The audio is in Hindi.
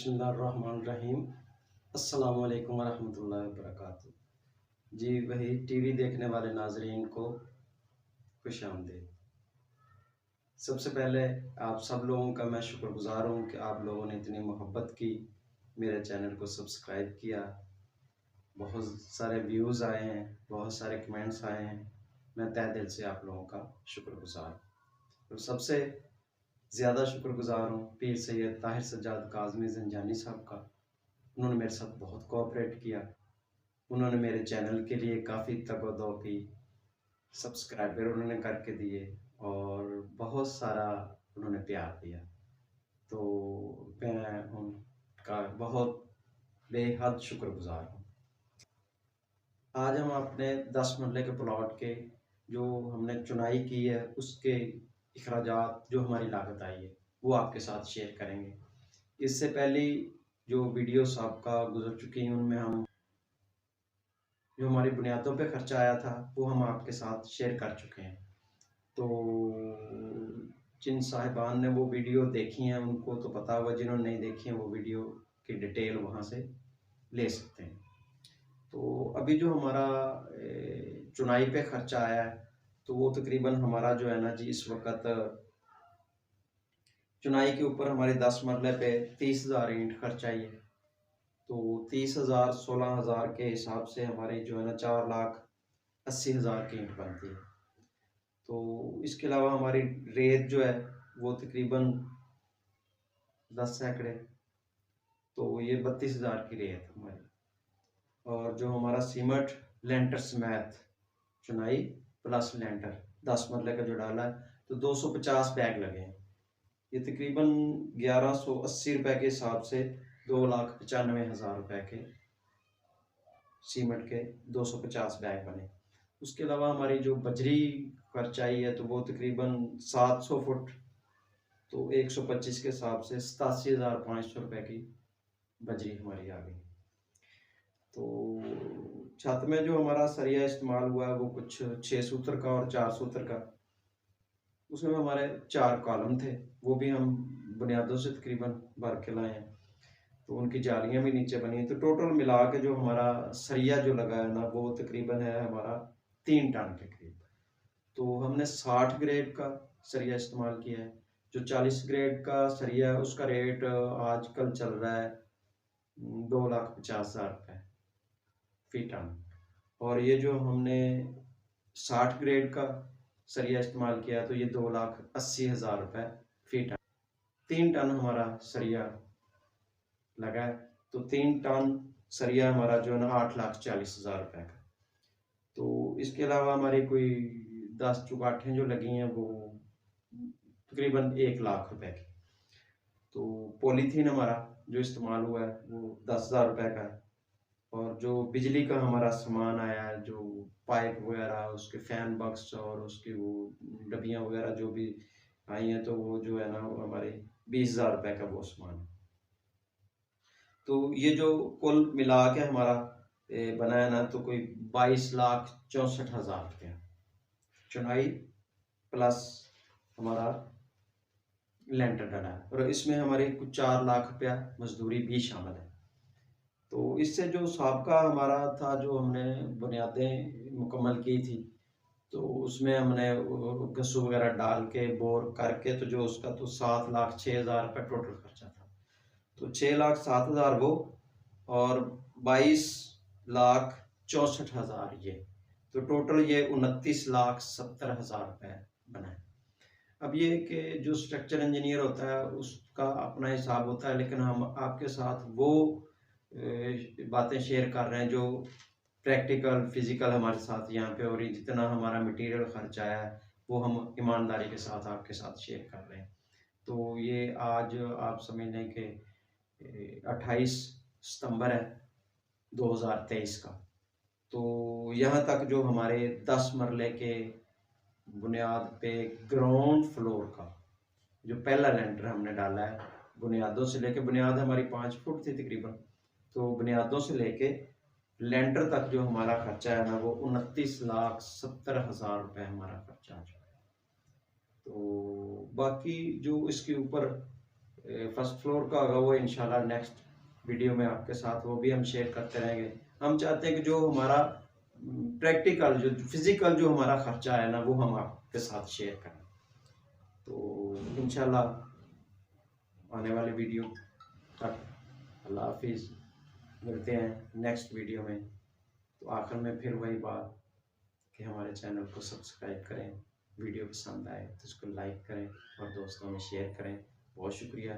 बिस्मिल्लाहिर्रहमानिर्रहीम। अस्सलामु अलैकुम वरहमतुल्लाहि वबरकातुहू। जी, वही टीवी देखने वाले नाज़रीन को खुशामदीद। सबसे पहले आप सब लोगों का मैं शुक्रगुज़ार हूँ कि आप लोगों ने इतनी मोहब्बत की, मेरे चैनल को सब्सक्राइब किया। बहुत सारे व्यूज़ आए हैं, बहुत सारे कमेंट्स आए हैं। मैं तहे दिल से आप लोगों का शुक्रगुज़ार हूँ। और सबसे ज़्यादा शुक्रगुज़ार हूँ पीर सैयद ताहिर सज्जाद काज़मी ज़ंजानी साहब का। उन्होंने मेरे साथ बहुत कोऑपरेट किया। उन्होंने मेरे चैनल के लिए काफ़ी तगोदो की, सब्सक्राइबर उन्होंने करके दिए और बहुत सारा उन्होंने प्यार दिया। तो मैं उनका बहुत बेहद शुक्रगुज़ार हूँ। आज हम अपने 10 मरले के प्लॉट के जो हमने चुनाई की है उसके अखराजात जो हमारी लागत आई है वो आपके साथ शेयर करेंगे। इससे पहले जो वीडियोस आपका गुजर चुकी हैं उनमें हम जो हमारी बुनियादों पे खर्चा आया था वो हम आपके साथ शेयर कर चुके हैं। तो जिन साहिबान ने वो वीडियो देखी हैं उनको तो पता होगा, जिन्होंने नहीं देखी है वो वीडियो की डिटेल वहाँ से ले सकते हैं। तो अभी जो हमारा चुनाई पे खर्चा आया है तो वो तकरीबन हमारा जो है ना जी, इस वक्त चुनाई के ऊपर हमारे 10 मरले पे 30,000 ईंट खर्च आई है। तो 30,000 16,000 के हिसाब से हमारी जो है ना 4,80,000 की ईंट बनती है। तो इसके अलावा हमारी रेत जो है वो तकरीबन 10 सैकड़े, तो ये 32,000 की रेत हमारी। और जो हमारा सीमेंट लेंटर स्मैथ चुनाई प्लस लेंटर 10 मरले का जो डाला है तो 250 बैग लगे हैं। ये तकरीबन 1180 रुपये के हिसाब से 2,95,000 रुपये के सीमेंट के 250 बैग बने। उसके अलावा हमारी जो बजरी खर्च आई है तो वो तकरीबन 700 फुट, तो 125 के हिसाब से 87,500 रुपये की बजरी हमारी आ गई। तो छत में जो हमारा सरिया इस्तेमाल हुआ है वो कुछ 6 सूत्र का और 4 सूत्र का। उसमें हमारे 4 कॉलम थे, वो भी हम बुनियादों से तकरीबन भर के लाए हैं। तो उनकी जालियां भी नीचे बनी हैं। तो टोटल मिला के जो हमारा सरिया जो लगा है ना वो तकरीबन है हमारा 3 टन के करीब। तो हमने 60 ग्रेड का सरिया इस्तेमाल किया है। जो 40 ग्रेड का सरिया है उसका रेट आजकल चल रहा है 2,50,000 रुपये फी टन। और ये जो हमने 60 ग्रेड का सरिया इस्तेमाल किया तो ये 2,80,000 रुपये फी टन। 3 टन हमारा सरिया लगा है। तो 3 टन सरिया हमारा जो है ना 8,40,000 रुपये का। तो इसके अलावा हमारी कोई 10 चुगाठें जो लगी हैं वो तकरीबन 1,00,000 रुपए की। तो पॉलीथीन हमारा जो इस्तेमाल हुआ है वो 10,000 रुपये का है। और जो बिजली का हमारा सामान आया है, जो पाइप वगैरह, उसके फैन बक्स और उसकी वो डबियाँ वगैरह जो भी आई हैं तो वो जो है ना हमारे 20,000 रुपये का वो सामान है। तो ये जो कुल मिला के हमारा बना है ना तो कोई 22,64,000 रुपया चुनाई प्लस हमारा लेंटर डाला है। और इसमें हमारे कुछ 4 लाख रुपया मजदूरी भी शामिल है। तो इससे जो साबका हमारा था, जो हमने बुनियादें मुकम्मल की थी तो उसमें हमने गस्सू वगैरह डाल के बोर करके तो जो उसका तो 7,06,000 रुपये टोटल खर्चा था। तो 6,07,000 वो और 22,64,000 ये, तो टोटल ये 29,70,000 रुपये बना है। अब ये कि जो स्ट्रक्चर इंजीनियर होता है उसका अपना हिसाब होता है, लेकिन हम आपके साथ वो बातें शेयर कर रहे हैं जो प्रैक्टिकल फिजिकल हमारे साथ यहाँ पे हो रही। जितना हमारा मटेरियल खर्च आया है वो हम ईमानदारी के साथ आपके साथ शेयर कर रहे हैं। तो ये आज आप समझ लें कि 28 सितंबर है 2023 का। तो यहाँ तक जो हमारे 10 मरले के बुनियाद पे ग्राउंड फ्लोर का जो पहला लेंटर हमने डाला है, बुनियादों से लेके, बुनियाद हमारी 5 फुट थी तकरीबन, तो बुनियादों से लेके लेंटर तक जो हमारा खर्चा है ना वो 29,70,000 रुपये हमारा खर्चा आ चुका है। तो बाकी जो इसके ऊपर फर्स्ट फ्लोर का होगा वो इंशाल्लाह नेक्स्ट वीडियो में आपके साथ वो भी हम शेयर करते रहेंगे। हम चाहते हैं कि जो हमारा प्रैक्टिकल जो फिजिकल जो हमारा खर्चा है ना वो हम आपके साथ शेयर करें। तो इंशाल्लाह आने वाले वीडियो तक अल्लाह हाफिज़, मिलते हैं नेक्स्ट वीडियो में। तो आखिर में फिर वही बात कि हमारे चैनल को सब्सक्राइब करें, वीडियो पसंद आए तो इसको लाइक करें और दोस्तों में शेयर करें। बहुत शुक्रिया।